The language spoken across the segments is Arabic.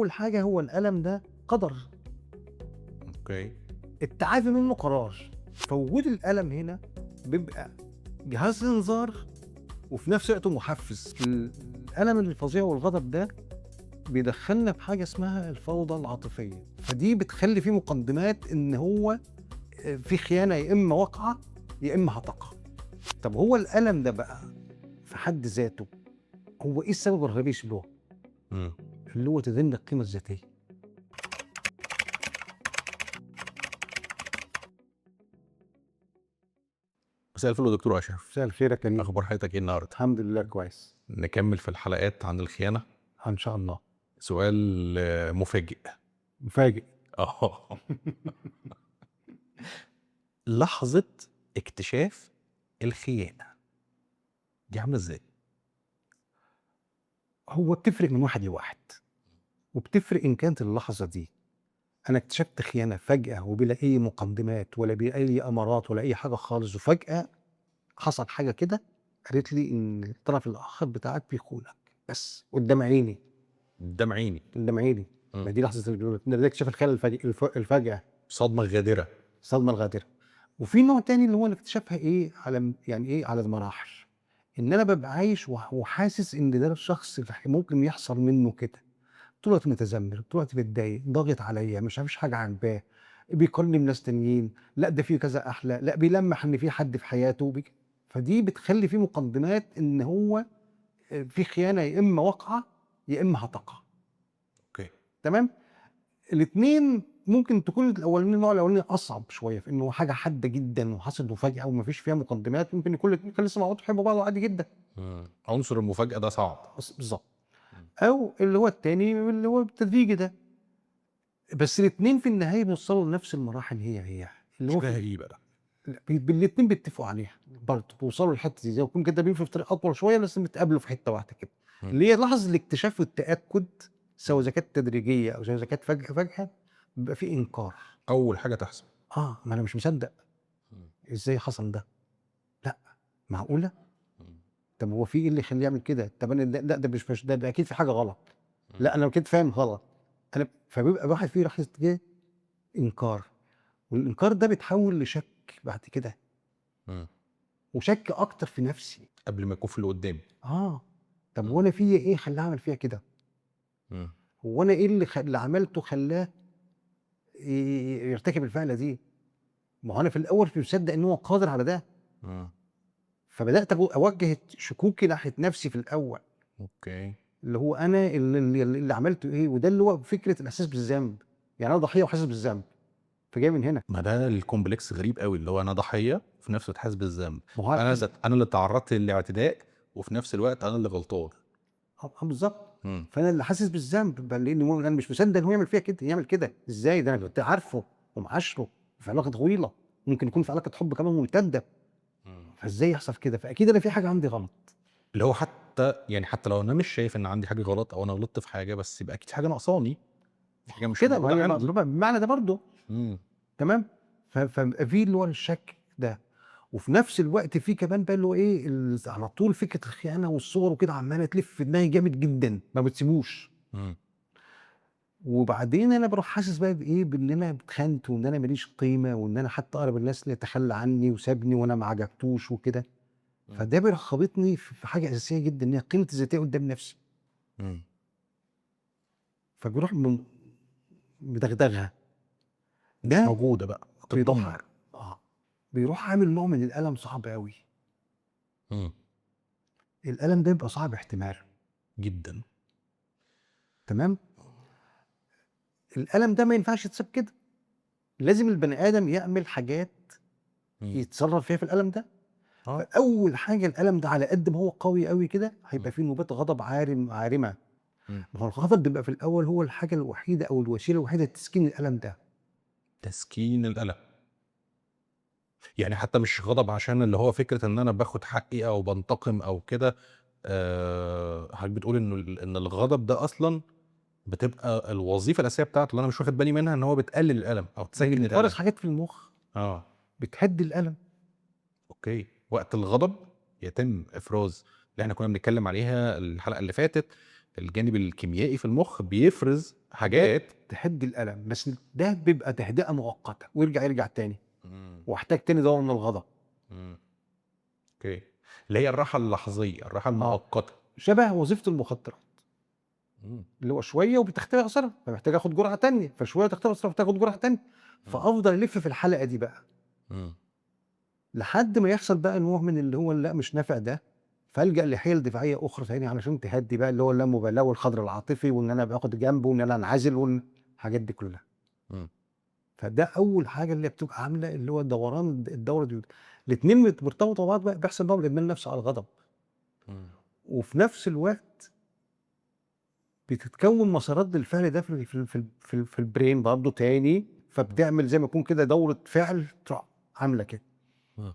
اول حاجه هو الالم ده قدر، اوكي. التعافي منه قرار. فوجود الالم هنا بيبقى جهاز انذار وفي نفس الوقت محفز. الالم الفظيع والغضب ده بيدخلنا في حاجه اسمها الفوضى العاطفيه، فدي بتخلي فيه مقدمات ان هو في خيانه يا اما واقعه يا اما هتقع. طب هو الالم ده بقى في حد ذاته هو ايه السبب الرئيسي له؟ امم اللي هو تدني القيمه الذاتيه. مساء الفل يا دكتور اشرف، مساء الخير يا كريم. اخبار حياتك ايه النهارده؟ الحمد لله كويس. نكمل في الحلقات عن الخيانه. ان شاء الله. سؤال مفاجئ. مفاجئ. اه لحظه اكتشاف الخيانه دي عامله ازاي؟ هو بتفرق من واحد لواحد، وبتفرق ان كانت اللحظه دي انا اكتشفت خيانه فجاه وبلا اي مقدمات ولا بلا اي امارات ولا اي حاجه خالص، وفجاه حصل حاجه كده قالت لي ان الطرف الاخر بتاعك بيخونك بس قدام عيني. قدام عيني. قدام عيني. ما دي لحظه ده اكتشاف الخيانه الفجاه. صدمه غادره. الصدمه الغادره. وفي نوع تاني اللي هو اللي اكتشافها ايه على يعني ايه على المراحل، ان انا ببقى عايش وحاسس ان ده الشخص اللي ممكن يحصل منه كده، طول الوقت متذمر، طول الوقت متضايق، ضاغط عليا، مش عارفش حاجه عاجباه، بيكلم ناس تانيين، لا ده في كذا احلى، لا بيلمح ان في حد في حياته فدي بتخلي في مقدمات ان هو في خيانه يا اما واقعه يا اما هتقع. اوكي. تمام. الاثنين ممكن تكون الاولاني النوع الاولاني اصعب شويه في انه حاجه حاده جدا وحصلت مفاجاه ومفيش فيها مقدمات، ممكن يكون الاثنين كانوا لسه مع بعض بيحبوا بعض عادي جدا. عنصر المفاجاه ده صعب. بالظبط. او اللي هو التاني اللي هو التدريجي ده. بس الاثنين في النهايه بيوصلوا لنفس المراحل هي اللي هو شكلها في غريبه ده. الاثنين بيتفقوا عليها برضه بيوصلوا للحته دي، زي ما يكون كده بيمشوا في طريق اطول شويه بس بيتقابلوا في حته واحده كده، مم. اللي هي لحظه الاكتشاف والتاكد، سواء اذا كانت تدريجيه او اذا كانت فجاه بيبقى في انكار. اول حاجه تحصل. ما انا مش مصدق، ازاي حصل ده؟ لا، معقوله؟ طب هو في ايه اللي يخليه يعمل كده؟ طب انا لا ده مش ده اكيد في حاجه غلط. لا انا اكيد فاهم غلط. انا فبيبقى واحد فيه لحظه ايه؟ انكار. والانكار ده بيتحول لشك بعد كده، مم. وشك اكتر في نفسي. قبل ما يكون في اللي قدامي. طب هو انا فيا ايه خلاه اعمل فيها كده؟ مم. هو انا ايه اللي عملته خلاه يرتكب الفعله دي؟ ما هو انا في الاول مش مصدق ان هو قادر على ده. مم. فبدات اوجه شكوكي ناحيه نفسي في الاول، اوكي. اللي هو انا اللي عملته ايه، وده اللي هو فكره الاحساس بالذنب. يعني انا ضحيه وحاسس بالذنب، فجاي من هنا. ما ده الكومبلكس غريب قوي، اللي هو انا ضحيه وفي نفس الوقت حاسس بالذنب. ما هو انا اللي تعرضت للاعتداء وفي نفس الوقت انا اللي غلطان. بالظبط. مم. فانا اللي حاسس بالذنب بل لان انا مش مصدق ان هو يعمل فيها كده، يعمل كده ازاي؟ ده انا كنت عارفه ومعاشره في علاقه طويله، ممكن يكون في علاقه حب كمان ممتده، فازاي يحصل كده؟ فاكيد انا في حاجه عندي غلط. اللي هو حتى لو انا مش شايف ان عندي حاجه غلط او انا غلطت في حاجه، بس يبقى اكيد في حاجه ناقصاني، في حاجه مش كده ما موجوده هي عندي. بمعنى ده برضه. امم تمام. فبقى في اللي هو الشك ده، وفي نفس الوقت في كمان بقى اللي هو ايه على طول فكره الخيانه والصور وكده عماله تلف في دماغي جامد جدا ما بتسيبوش. امم وبعدين انا بروح حاسس بقى بايه، بان انا اتخنت وان انا ماليش قيمه وان انا حتى اقرب الناس اللي تخلى عني وسابني وانا ما عجبتوش وكده. فده بيروح خابطني في حاجه اساسيه جدا، ان هي قيمتي الذاتيه قدام نفسي. امم فبيروح مدغدغها. مش ده موجوده بقى، بيروح تتدمر. بيروح عامل نوع من الالم صعب قوي. امم الالم ده بيبقى صعب احتمال. جدا. تمام. الالم ده ما ينفعش يتساب كده، لازم البني ادم يعمل حاجات امم يتصرف فيها في الالم ده. اه. فاول حاجه الالم ده على قد ما هو قوي قوي كده هيبقى مم. فيه نوبات غضب عارمه. مم. ما هو الغضب بيبقى في الاول هو الحاجه الوحيده او الوسيله الوحيده لتسكين الالم ده. تسكين القلق. يعني حتى مش غضب عشان اللي هو فكره ان انا باخد حقي او بنتقم او كده. حضرتك بتقول ان الغضب ده اصلا بتبقى الوظيفه الاساسيه بتاعته اللي انا مش واخد بالي منها، ان هو بتقلل الالم او تسكن بتفرز الالم. حاجات في المخ اه. بتهدي الالم. اوكي. وقت الغضب يتم افراز اللي احنا كنا بنتكلم عليها الحلقه اللي فاتت، الجانب الكيميائي في المخ بيفرز حاجات. تهدي الالم، بس ده بيبقى تهدئه مؤقته ويرجع تاني، إمم، واحتاج تاني دواء من الغضب. إمم، أوكي. اللي هي الراحة اللحظية، الراحة اه، المؤقتة. شبه وظيفه المخدرات، إمم، اللي هو شويه وبتختفي اثرها فمحتاج اخد جرعه تانية، فشويه تختفي اثرها فتاخد جرعه تانية، إمم، فافضل الف في الحلقه دي بقى إمم، لحد ما يحصل بقى نوع من اللي هو لأ مش نافع ده، فالجأ لحيل دفاعيه اخرى تاني علشان تهدي بقى اللي هو اللامبالاه والخضر العاطفي وان انا باخد جنب وان انا انعزل والحاجات دي كلها. إمم، فده اول حاجه اللي بتبقى عامله اللي هو دوران الدوره دي. الاثنين مرتبطوا ببعض بقى، بيحصل بقى الادمان نفسه على الغضب، إمم، وفي نفس الوقت بتتكون مسارات للفعل ده في البرين برضه تاني، إمم، فبتعمل زي ما يكون كده دوره فعل تروح عامله كده. إمم.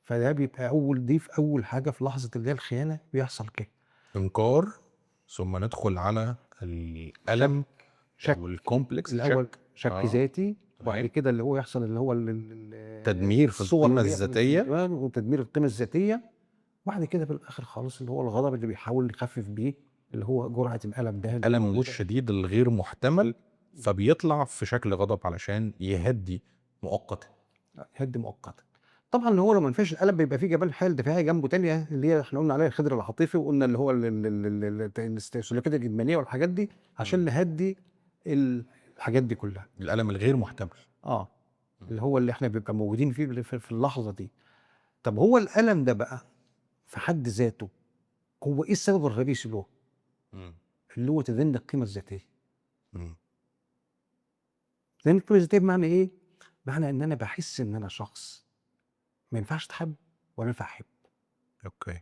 فده بيبقى في اول حاجه في لحظه اللي هي الخيانه بيحصل كده. إنكار، ثم ندخل على شك الألم شك والcomplex الاول شَك. شك ذاتي، وبعد تمام. كده اللي هو يحصل اللي هو تدمير في الصور القيمة اللي هي في الذاتية. الدماغ وتدمير القيمه الذاتيه. وبعد كده في الاخر خالص اللي هو الغضب اللي بيحاول يخفف بيه اللي هو جرعه الالم ده اللي الألم موجوده، الشديد الغير محتمل، فبيطلع في شكل غضب علشان يهدّي مؤقتًا. هد مؤقتا. طبعا هو لو ما نفعش الالم بيبقى فيه جبان حيل دفاعيه جنبه تانية اللي هي احنا قلنا عليها الخضر العاطفي، وقلنا اللي هو السلوكيات الادمانيه والحاجات دي إمم. عشان نهدي الحاجات دي كلها. الألم الغير محتمل. اه، إمم. اللي هو اللي احنا بيبقى موجودين فيه في اللحظه دي. طب هو الالم ده بقى في حد ذاته هو ايه السبب الرئيسي له؟ إمم. اللي هو تدني القيمه الذاتيه. إمم. تدني القيمه الذاتيه بمعنى ايه؟ معنى ان انا بحس ان انا شخص ما ينفعش اتحب ولا ينفع احب أوكي،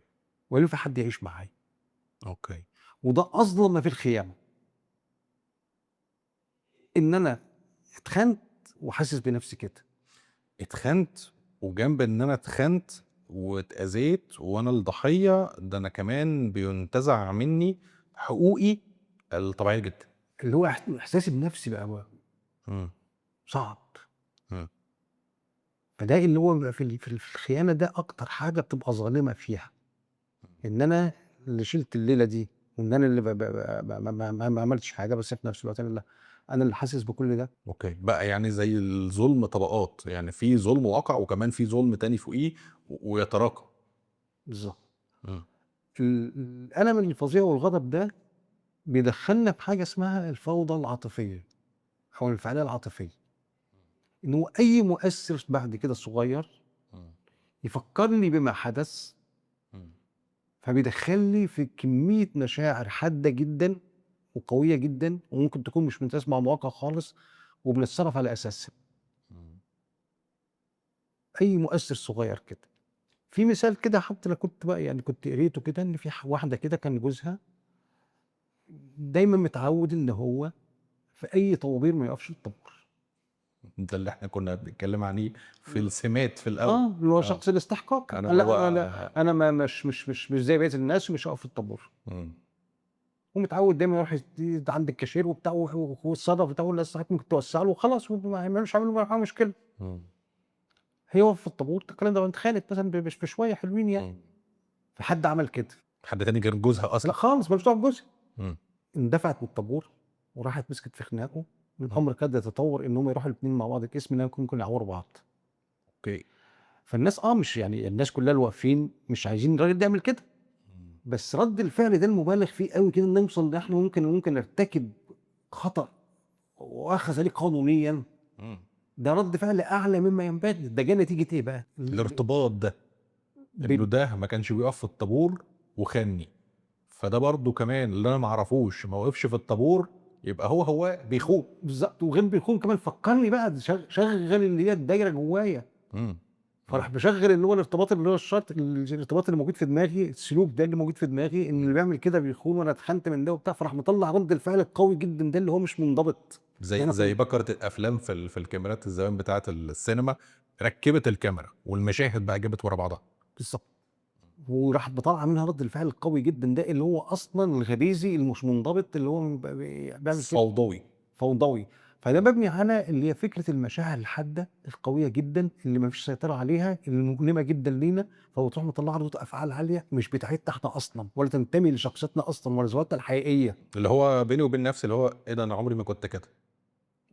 ولا ينفع حد يعيش معايا. أوكي. وده اظلم ما في الخيانه، ان انا اتخنت وحاسس بنفسي كده. اتخنت، وجنب إن أنا اتخنت واتأذيت وأنا الضحية، ده أنا كمان بيُنتزع منّي حقوقي الطبيعية جدًا. اللي هو احساسي بنفسي بقى إمم. صعب. إمم. فده اللي هو بيبقى في الخيانه ده اكتر حاجه بتبقى ظالمه فيها، ان انا اللي شِلت الليلة دي، وإن أنا اللي ب ب ب ما عملتش حاجة، بس في نفس الوقت أنا اللي حاسس بكل ده. أوكي، بقى يعني زي الظلم طبقات، يعني في ظلم واقع وكمان في ظلم تاني فوقيه ويتراكم. بالضبط. إمم. الألم الفظيع والغضب ده بيدخّلنا في حاجة اسمها الفوضى العاطفية أو الانفعالية العاطفية، إن هو أي مؤثِّر بعد كده صغير إمم. يفكّرني بما حدث، إمم. فبيدخّلني في كمية مشاعر حادة جدًا وقوية جدًا، وممكن تكون مش متناسبة مع الواقع خالص، وبنتصرّف على أساسها. إمم. أي مؤثِّر صغير كده. في مثال كده حتى أنا كنت بقى يعني كنت قريته كده إن في واحدة كده كان جوزها دايمًا متعوّد إن هو في أي طوابير ما يقفش الطابور. ده اللي إحنا كنا بنتكلم عليه في السمات في الأول. اللي هو آه. شخص الاستحقاقي، أنا لأ هو أنا ما مش زي بقية الناس ومش هاقف في الطابور، إمم. ومتعوّد دايمًا يروح عند الكاشير وبتاع ويتصرّف وبتاع ويقول للساعات ممكن توسّع له وخلاص مش عامل معاه مشكلة. إمم. هي واقفة في الطابور الكلام ده اتخانت مثلًا في شوية حلوين يعني، إمم. فحد عمل كده، حد تاني غير جوزها لأ أصلًا. خالص ما لوش دعوة بجوزها. إمم. اندفعت من الطابور وراحت مسكت في خناقه، إمم. الأمر كاد يتطور إن هم يروحوا الاتنين مع بعض القسم إنهم ممكن يعوروا بعض. أوكي. فالناس مش يعني الناس كلها اللي واقفين مش عايزين الراجل ده يعمل كده، إمم. بس رد الفعل ده المبالغ فيه أوي كده نوصل إن إحنا ممكن نرتكب خطأ ويؤاخذ عليه قانونيًا، إمم. ده رد فعل أعلى مما ينبغي، ده جه نتيجة إيه بقى؟ الارتباط ده، إنه بال ده ما كانش بيقف في الطابور وخانّي، فده برضه كمان اللي أنا ما أعرفوش ما وقفش في الطابور، يبقى هو بيخون. بالضبط، وغير بيخون كمان فكّرني بقى شغّل اللي هي الدايرة جوايا. إمم. إمم. فراح مشغّل اللي هو الارتباط اللي هو الارتباط اللي موجود في دماغي، السلوك ده اللي موجود في دماغي، إن إمم. اللي بيعمل كده بيخون وأنا اتخنت من ده وبتاع، فراح مطلّع رَد الفعل القوي جدًا ده اللي هو مش منضبط. ده زي أنا زي بكرة الأفلام في الكاميرات الزمان بتاعة السينما، ركّبت الكاميرا والمشاهد بقى جابت ورا بعضها. بالضبط. وراحت مطلّعة منها رَد الفعل القوي جدًا ده اللي هو أصلًا الغريزي المش منضبط اللي هو بيعمل كده فوضوي. فوضوي. فده مبني على اللي هي فكرة المشاعر الحادة القوية جدًا اللي ما فيش سيطرة عليها، اللي مؤلمة جدًا لينا، فبتروح مطلّعة ردود أفعال عالية مش بتاعتنا إحنا أصلًا، ولا تنتمي لشخصيتنا أصلًا ولا ذواتنا الحقيقية. اللي هو بيني وبين نفسي اللي هو إيه ده أنا عمري ما كنت كده،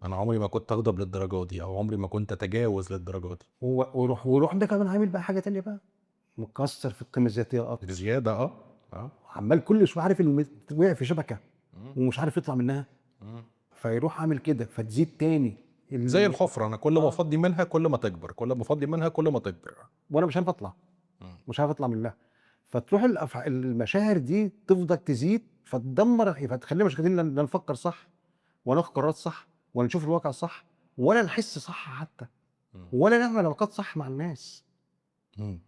أنا عمري ما كنت أغضب للدرجة دي، أو عمري ما كنت أتجاوز للدرجة دي. ويروح ده كمان عامل بقى حاجة تانية بقى، مكسّر في القيمة الذاتية أكتر، بزيادة آه. عمّال كل شوية عارف إنه وقع في شبكة إمم، ومش عارف يطلع منها، إمم. فيروح عامل كده، فتزيد تاني زي الحفرة، أنا كل ما آه، أفضّي منها كل ما تكبر، كل ما أفضّي منها كل ما تكبر. وأنا مش عارف أطلع، إمم، مش عارف أطلع منها، فتروح المشاعر دي تفضل تزيد فتدمّر فتخلّينا مش قادرين لا نفكّر صح، ولا ناخد قرارات صح، ولا نشوف الواقع صح، ولا نحس صح حتى، إمم، ولا نعمل علاقات صح مع الناس، إمم.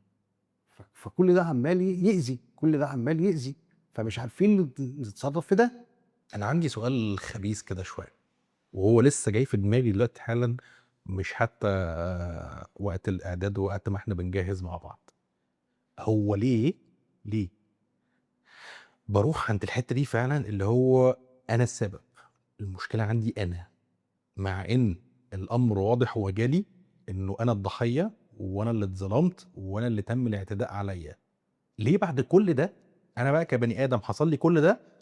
فكل ده عمّال يأذي، كل ده عمّال يأذي، فمش عارفين نتصرّف في ده. أنا عندي سؤال خبيث كده شوية، وهو لسه جاي في دماغي دلوقتي حالًا، مش حتى وقت الإعداد ووقت ما إحنا بنجهّز مع بعض. هو ليه باروح عند الحتّة دي فعلًا اللي هو أنا السبب، المشكلة عندي أنا، مع إن الأمر واضح وجلي إنه أنا الضحية وأنا اللي اتظلمت وأنا اللي تم الاعتداء عليّا. ليه بعد كل ده أنا بقى كبني آدم حصل لي كل ده،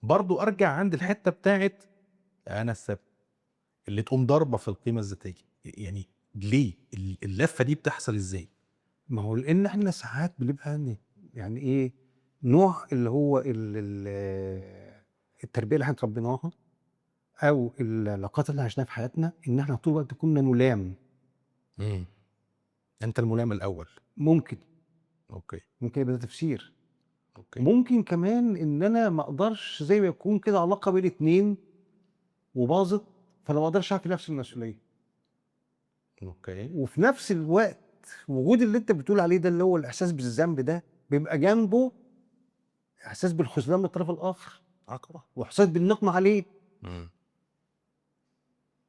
برضه أرجع عند الحتّة بتاعة أنا السبب، اللي تقوم ضاربة في القيمة الذاتية، يعني ليه؟ اللفة دي بتحصل إزاي؟ ما هو لإن إحنا ساعات بنبقى يعني إيه، نوع اللي هو التربية اللي إحنا اتربيناها أو العلاقات اللي عِشناها في حياتنا، إن إحنا طول الوقت كنا نُلام، إمم. أنت الملام الأول. ممكن، أوكي، ممكن يبقى ده تفسير، أوكي، وممكن كمان إن أنا ما أقدرش زي ما يكون كده علاقة بين اتنين وباظت، فأنا ما أقدرش أعفي نفسي من المسؤولية، أوكي. وفي نفس الوقت وجود اللي أنت بتقول عليه ده اللي هو الإحساس بالذنب ده، بيبقى جنبه إحساس بالخذلان من الطرف الآخر، طبعًا. وإحساس بالنقمة عليه، إمم، أوكي.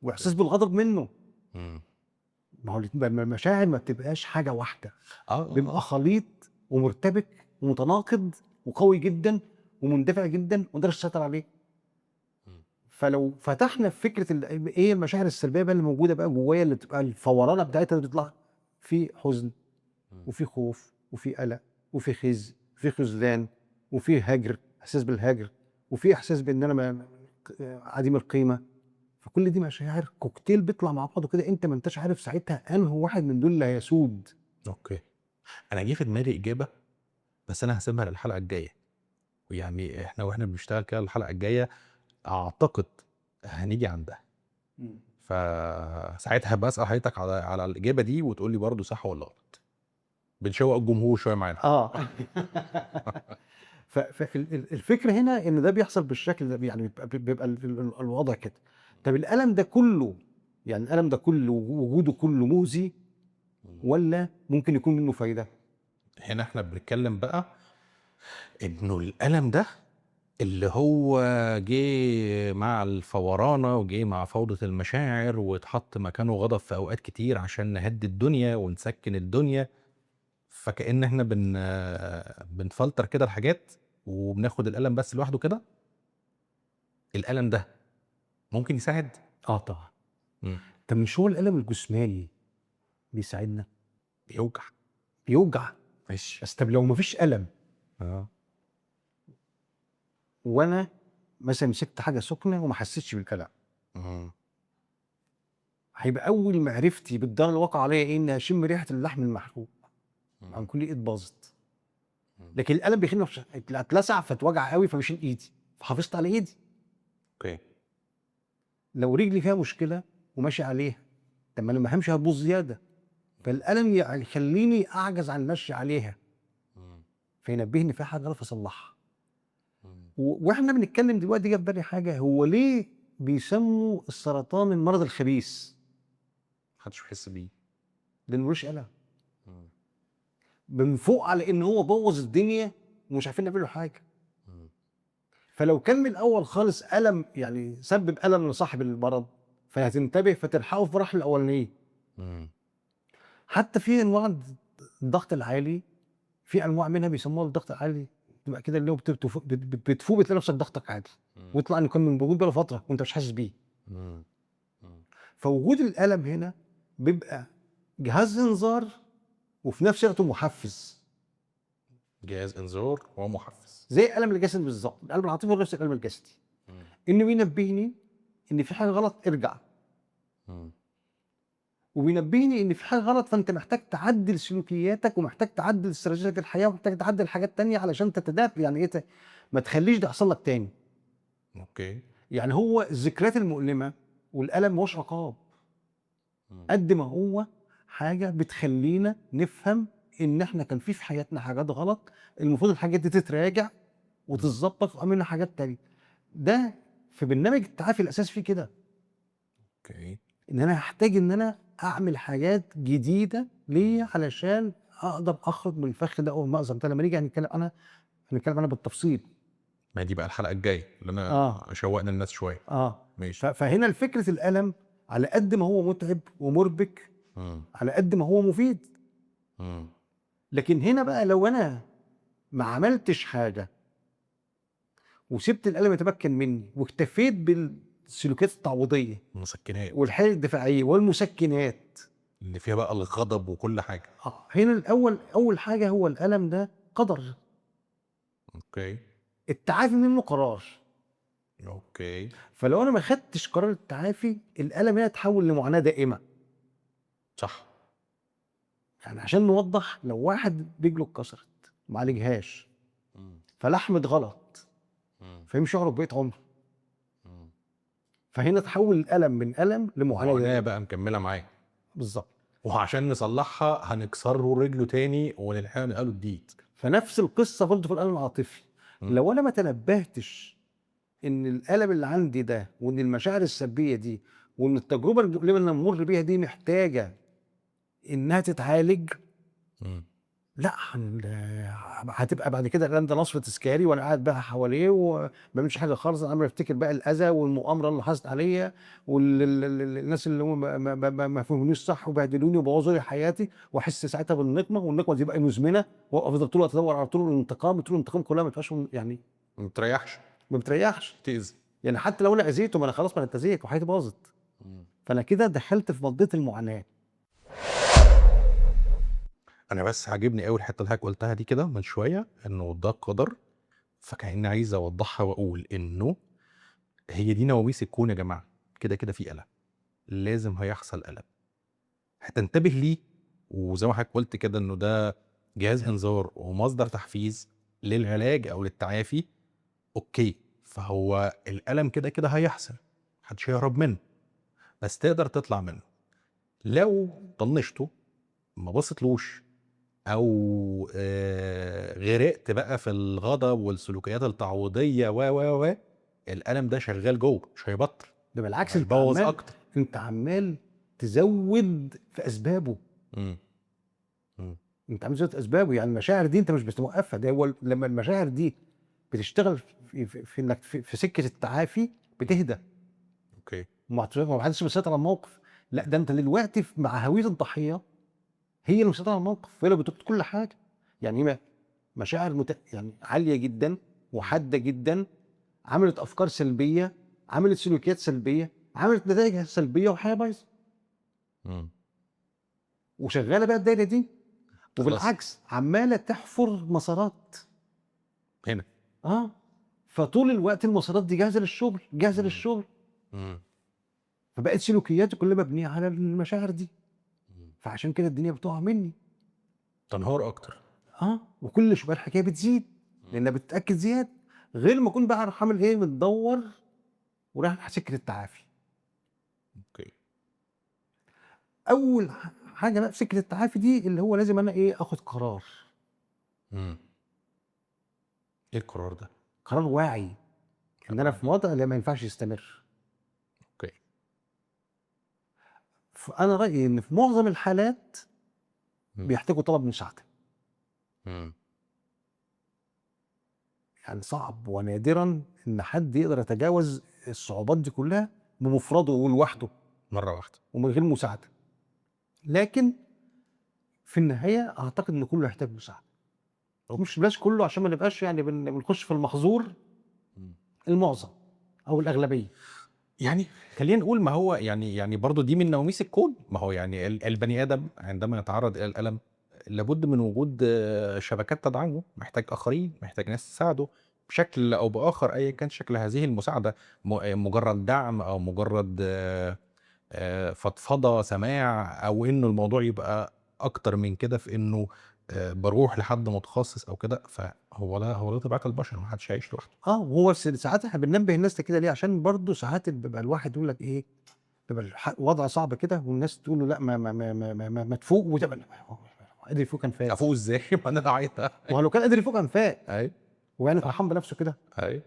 وإحساس بالغضب منه. إمم. ما هو المشاعر ما بتبقاش حاجة واحدة، بيبقى آه. خليط ومرتبك ومتناقض وقوي جدًا ومندفع جدًا وما نقدرش نسيطر عليه. إمم، فلو فتحنا في فكرة إيه المشاعر السلبية بقى اللي موجودة بقى جوايا اللي بتبقى الفورانة بتاعتها اللي بتطلع، في حزن إمم، وفي خوف وفي قلق وفي خزي وفي خذلان وفي هجر، إحساس بالهجر وفي إحساس بإن أنا عديم القيمة. فكل دي مشاعر كوكتيل بيطلع مع بعضه كده أنت ما أنتاش عارف ساعتها أنهي واحد من دول اللي هيسود. أوكي. أنا جه في دماغي إجابة، بس أنا هاسيبها للحلقة الجاية، ويعني إحنا وإحنا بنشتغل كده الحلقة الجاية أعتقد هنيجي عندها، إمم. فساعتها هابقى أسأل حضرتك على الإجابة دي وتقول لي برضه صح والّا غلط، بنشوّق الجمهور شوية معانا. آه. الفكرة هنا إن ده بيحصل بالشكل ده، يعني بيبقى الوضع كده. طب الألم ده كلّه، يعني الألم ده كلّه وجوده كلّه مؤذي إمم. والّا ممكن يكون منه فايدة؟ هنا إحنا بنتكلم بقى إنه الألم ده اللي هو جه مع الفورانة وجه مع فوضى المشاعر واتحط مكانه غضب في أوقات كتير عشان نهدّي الدنيا ونسكّن الدنيا، فكأن إحنا بنفلتر كده الحاجات وبناخد الألم بس لوحده كده، الألم ده ممكن يساعد؟ آه طبعًا. إمم. طب مش هو الألم الجسماني بيساعدنا؟ بيوجع. بيوجع، ماشي. بس طب لو ما فيش ألم آه. وأنا مثلًا مسكت حاجة سخنة وما حسيتش بالألم، إمم. هيبقى أول معرفتي بالضرر اللي وقع عليَّ إيه، إني أشم ريحة اللحم المحروق، إمم. هنكون إيد باظت. إمم. لكن القلم بيخلّيني اتلسع فاتوجع أوي فباشيل إيدي، فحافظت على إيدي. أوكي. لو رجلي فيها مشكلة وماشي عليها، طب ما أنا لمّا هامشي هتبوظ زيادة، فالقلم يخلّيني أعجز عن المشي عليها، إمم. فينبهني في حاجة غلط فاصلّحها. إمم. وإحنا بنتكلم دلوقتي جه في بالي حاجة، هو ليه بيسموا السرطان المرض الخبيث؟ ما حدش بيحس بيه. لإنه ما لوش ألم، إمم. بنفوق على إن هو بوّظ الدنيا ومش عارفين نعمل له حاجة. إمم. فلو كان من الأول خالص ألم يعني سبب ألم لصاحب المرض، فهتنتبه فتلحقه في المراحل الأولانية. إمم. حتى في أنواع الضغط العالي، في أنواع منها بيسموها الضغط العالي، بتبقى كده اللي هو بتفوق بتلاقي نفسك ضغطك عالي، إمم. ويطلع إنه كان موجود بقى له فترة وأنت مش حاسس بيه. إمم. إمم. فوجود الألم هنا بيبقى جهاز إنذار وفي نفس الوقت محفز، جهاز إنذار ومحفز. زي الألم الجسدي بالضبط، الألم العاطفي هو نفس الألم الجسدي، إمم. إنه بينبهني إن في حاجة غلط ارجع، إمم. وبينبهني إن في حاجة غلط فأنت محتاج تعدل سلوكياتك ومحتاج تعدل استراتيجية الحياة ومحتاج تعدل حاجات تانية علشان تتدافع، يعني إيه ما تخليش ده يحصل لك تاني. أوكي. يعني هو الذكريات المؤلمة والألم ماهوش عقاب، إمم. قد ما هو حاجة بتخلّينا نفهم إن إحنا كان في حياتنا حاجات غلط، المفروض الحاجات دي تتراجع إمم. وتتضبط وأعمل حاجات تانية. ده في برنامج التعافي الأساس فيه كده، أوكي. إن أنا هاحتاج إن أنا أعمل حاجات جديدة ليّا علشان أقدر أخرج من الفخ ده أو المأزق ده، لمّا نيجي هنتكلم عنها بالتفصيل. ما دي بقى الحلقة الجاية اللي أنا آه، شوّقنا الناس شوية. ماشي. فهنا فكرة الألم على قد ما هو مُتعب ومُربِك، إمم. على قد ما هو مفيد. إمم. لكن هنا بقى لو أنا ما عملتش حاجة وسِبت الألم يتمكن منّي واكتفيت بالسلوكيات التعويضية مسكنات. والحيل الدفاعية والمسكنات، اللي فيها بقى الغضب وكل حاجة. هنا أول حاجة هو الألم ده قدر، أوكي. التعافي منّه قرار. أوكي. فلو أنا ما خدتش قرار التعافي الألم هنا اتحول لمعاناة دائمة. صح. يعني عشان نوضّح، لو واحد رجله اتكسرت وما عالجهاش إمم. فلحمت غلط إمم. فيمشي يعرج بقية عمره، إمم. فهنا اتحول الألم من ألم لمعاناة معاناة دائمة. بقى مكمّلة معاه. بالضبط. وعشان نصلّحها هنكسر له رجله تاني ونلحقه ننقله جديد. فنفس القصة برضه في الألم العاطفي، إمم. لو أنا ما تنبهتش إن الألم اللي عندي ده وإن المشاعر السلبية دي وإن التجربة المؤلمة اللي أنا بامُر بيها دي محتاجة إنها تتعالج، إمم. لأ هتبقى بعد كده الألم ده نصف تذكاري وأنا قاعد بقى حواليه وما باعملش حاجة خالص، أنا عمّال أفتكر بقى الأذى والمؤامرة اللي حصلت عليَّ الناس اللي هم ما فهمونيش صح وبهدلوني وبوظوا لي حياتي، وأحس ساعتها بالنقمة والنقمة دي بقى مزمنة وأفضل طول الوقت أدوّر على طرق الانتقام، طرق الانتقام كلها ما بتبقاش يعني ما بتريّحش. ما بتريحش. تأذي. يعني حتى لو أنا أذيته ما أنا خلاص ما أنا اتأذيت وحياتي باظت، إمم. فأنا كده دخلت في منطقة المعاناة. أنا بس عاجبني أوي الحتّة اللي حضرتك قُلتها دي كده من شوية، إنه ده قدر، فكأني عايز أوضّحها وأقول إنه هي دي نواميس الكون يا جماعة، كده، كده في ألم، لازم هيحصل ألم، هتنتبه ليه، وزي ما حضرتك قُلت كده إنه ده جهاز إنذار ومصدر تحفيز للعلاج أو للتعافي، أوكي، فهو الألم كده، كده هيحصل، ما حدش هيهرب منه، بس تقدر تطلع منه. لو طنّشته ما بصيتلوش أو غرقت بقى في الغضب والسلوكيات التعويضية و، الألم ده شغال جوّه مش هيبطّل، ده بالعكس هيبوّظ أكتر. أنت عمّال تزوّد في أسبابه. إمم. إمم. أنت عامل زيادة أسبابه، يعني المشاعر دي أنت مش بتوقّفها، ده هو لمّا المشاعر دي بتشتغل في إنك في سكة التعافي بتهدى، أوكي. ما حدش مسيطر على الموقف، لأ ده أنت دلوقتي مع هوية الضحية هي اللي مسيطرة على الموقف، هي اللي بتقود كل حاجة، يعني مشاعر يعني عالية جدًا إمم. وحادة جدًا، عملت أفكار سلبية، عملت سلوكيات سلبية، عملت نتايج سلبية وحياة بايظة، إمم. وشغّالة بقى الدايرة دي، خلاص. وبالعكس عمّالة تحفر مسارات. هنا. آه، فطول الوقت المسارات دي جاهزة للشغل، جاهزة إمم. للشغل، إمم. فبقت سلوكياتي كلها مبنية على المشاعر دي، إمم. فعشان كده الدنيا بتقع مني. تنهار أكتر. وكل شوية الحكاية بتزيد، إمم. لأنها بتتأكد زيادة، غير ما أكون بقى أروح عامل إيه، متدوّر ورايح ناحية سكة التعافي. أوكي. أول حاجة بقى في سكة التعافي دي اللي هو لازم أنا إيه، آخد قرار، إمم. إيه القرار ده؟ قرار واعي، إن أنا في وضع لا ما ينفعش يستمر. أوكي. فأنا رأيي إن في معظم الحالات إمم. بيحتاجوا طلب مساعدة. إمم. يعني صعب ونادرًا إن حد يقدر يتجاوز الصعوبات دي كلها بمفرده ولوحده مرّة واحدة. ومن غير مساعدة، لكن في النهاية أعتقد إن كله هيحتاج مساعدة، أوكي. مش بلاش كله عشان ما نبقاش يعني بنخش في المحظور، إمم. المعظم أو الأغلبية. يعني خلّينا نقول ما هو يعني برضه دي من نواميس الكون، ما هو يعني البني آدم عندما يتعرّض إلى الألم لابد من وجود شبكات تدعمه، محتاج آخرين، محتاج ناس تساعده بشكل أو بآخر أيًا كان شكل هذه المساعدة، مجرد دعم أو مجرد فضفضة، سماع، أو إنه الموضوع يبقى أكتر من كده في إنه باروح لحد متخصص أو كده، هو ده طبيعة البشر، ما حدش هيعيش لوحده. وهو ساعات إحنا بننبه الناس لكده ليه؟ عشان برضه ساعات بيبقى الواحد يقول لك إيه، بيبقى وضع صعب كده والناس تقول له لأ ما تفوق وتبقى قادر يفوق كان فاق. أفوق إزاي؟ ما أنا راعيها. ما هو لو كان قادر يفوق كان فاق، أيوه، هو يعني صح، فرحان بنفسه كده؟ أيوه.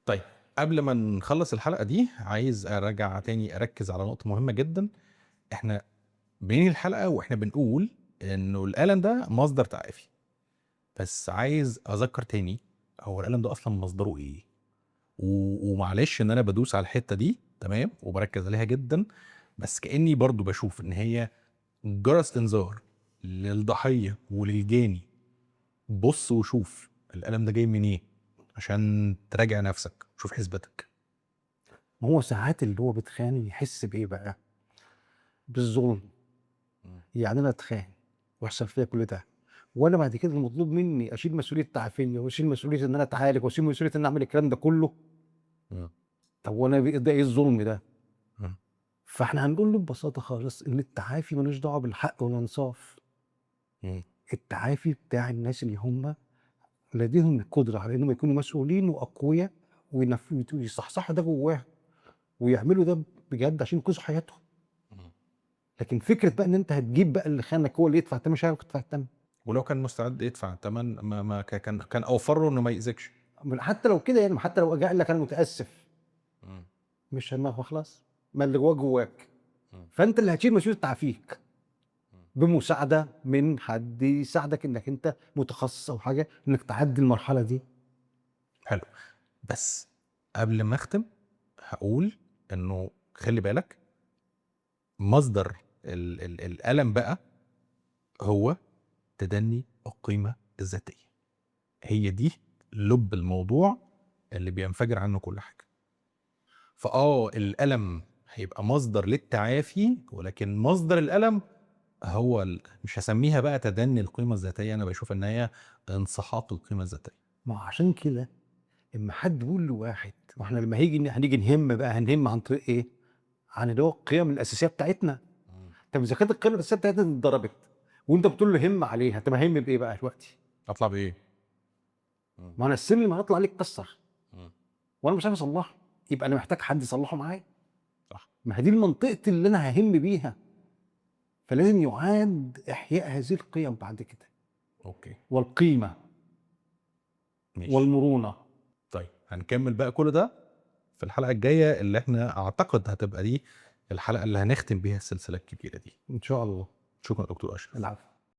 طيب قبل ما نخلّص الحلقة دي، عايز أراجع تاني أركّز على نقطة مهمة جدًا، إحنا بننهي الحلقة وإحنا بنقول إنه الألم ده مصدر تعافي، بس عايز أذكّر تاني هو الألم ده أصلًا مصدره إيه؟ ومعلش إن أنا بادوس على الحتّة دي تمام، وباركّز عليها جدًا، بس كإنّي برضه باشوف إن هي جرس إنذار للضحية وللجاني، بُص وشوف الألم ده جاي منين، عشان تراجع نَفْسك، شوف حسبتك. ما هو ساعات اللي هو بيتخان يحس بإيه بقى؟ بالظلم. إمم. يعني أنا أتخان ويحصل فيّا كل ده، وأنا بعد كده المطلوب منّي أشيل مسؤولية تعافيني وأشيل مسؤولية إن أنا أتعالج وأشيل مسؤولية إن أنا أعمل الكلام ده كلّه. إمم. طب وأنا ده إيه الظلم ده؟ إمم. فإحنا هنقول له ببساطة خالص إن التعافي ما لوش دعوة بالحق والإنصاف، إمم. التعافي بتاع الناس اللي هم لديهم القدرة على إنهم يكونوا مسؤولين وأقويا ويصحصحوا ده جواهم ويعملوا ده بجد عشان ينقذوا حياتهم. إمم. لكن فكرة بقى إن أنت هتجيب بقى اللي خانك هو اللي يدفع التمن، مش هيعرف يدفع التمن. ولو كان مستعد يدفع التمن ما كان أوفر له إنه ما يأذيكش. حتى لو كده يعني، حتى لو جه قال لك أنا متأسف، إمم. مش ما هو خلاص، ما اللي جواك جواك، إمم. فأنت اللي هتشيل مسؤولية تعافيك إمم. بمساعدة من حد يساعدك إنك أنت متخصص أو حاجة إنك تعدي المرحلة دي. حلو، بس قبل ما أختم هاقول إنه خلِّ بالك مصدر الألم بقى هو تدني القيمة الذاتية، هي دي لُب الموضوع اللي بينفجر عنه كل حاجة. الألم هيبقى مصدر للتعافي، ولكن مصدر الألم هو مش هاسميها بقى تدني القيمة الذاتية، أنا باشوف إن هي انسحاق القيمة الذاتية. ما هو عشان كده أمّا حد يقول لواحد، ما إحنا لمّا هنيجي نهِم بقى هنهِم عن طريق إيه؟ عن اللي هو القيم الأساسية بتاعتنا. إمم. طب إذا كانت القيم الأساسية بتاعتنا دي اتضربت وأنت بتقول له هِم عليها، طب أهِم بإيه بقى دلوقتي؟ أطلع بإيه؟ إمم. ما أنا السلم هيطلع عليه اتكسر إمم. وأنا مش عارف أصلّحه، يبقى أنا محتاج حد يصلّحه معايا. صح. ما هي دي المنطقة اللي أنا هاهِم بيها، فلازم يُعاد إحياء هذه القيم بعد كده، أوكي. والقيمة ماشي. والمرونة. طيب هنكمّل بقى كل ده في الحلقة الجاية اللي إحنا أعتقد هتبقى دي الحلقة اللي هنختم بيها السلسلة الكبيرة دي. إن شاء الله. شكرًا دكتور أشرف. العفو.